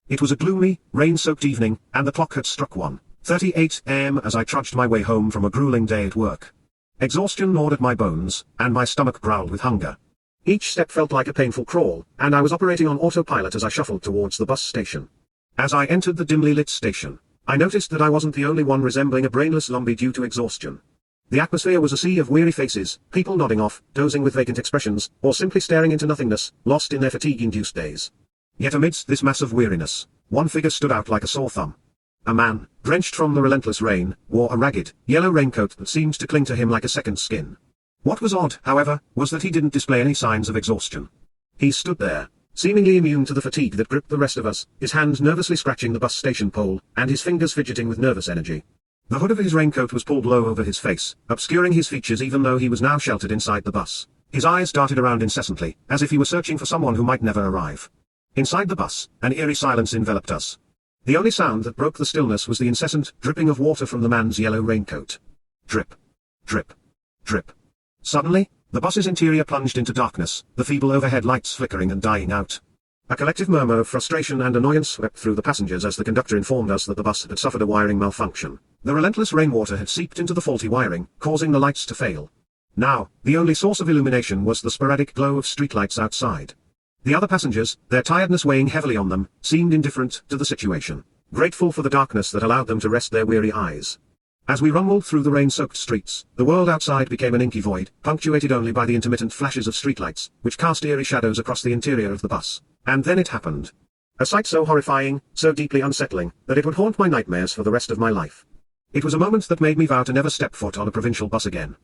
It was a gloomy, rain-soaked evening, and the clock had struck 1:38 a.m. as I trudged my way home from a grueling day at work. Exhaustion gnawed at my bones, and my stomach growled with hunger. Each step felt like a painful crawl, and I was operating on autopilot as I shuffled towards the bus station. As I entered the dimly lit station, I noticed that I wasn't the only one resembling a brainless zombie due to exhaustion. The atmosphere was a sea of weary faces, people nodding off, dozing with vacant expressions, or simply staring into nothingness, lost in their fatigue-induced days. Yet amidst this mass of weariness, one figure stood out like a sore thumb. A man, drenched from the relentless rain, wore a ragged, yellow raincoat that seemed to cling to him like a second skin. What was odd, however, was that he didn't display any signs of exhaustion. He stood there, seemingly immune to the fatigue that gripped the rest of us, his hands nervously scratching the bus station pole, and his fingers fidgeting with nervous energy. The hood of his raincoat was pulled low over his face, obscuring his features even though he was now sheltered inside the bus. His eyes darted around incessantly, as if he were searching for someone who might never arrive. Inside the bus, an eerie silence enveloped us. The only sound that broke the stillness was the incessant dripping of water from the man's yellow raincoat. Drip. Drip. Drip. Suddenly, the bus's interior plunged into darkness, the feeble overhead lights flickering and dying out. A collective murmur of frustration and annoyance swept through the passengers as the conductor informed us that the bus had suffered a wiring malfunction. The relentless rainwater had seeped into the faulty wiring, causing the lights to fail. Now, the only source of illumination was the sporadic glow of streetlights outside. The other passengers, their tiredness weighing heavily on them, seemed indifferent to the situation, grateful for the darkness that allowed them to rest their weary eyes. As we rumbled through the rain-soaked streets, the world outside became an inky void, punctuated only by the intermittent flashes of streetlights, which cast eerie shadows across the interior of the bus. And then it happened. A sight so horrifying, so deeply unsettling, that it would haunt my nightmares for the rest of my life. It was a moment that made me vow to never step foot on a provincial bus again.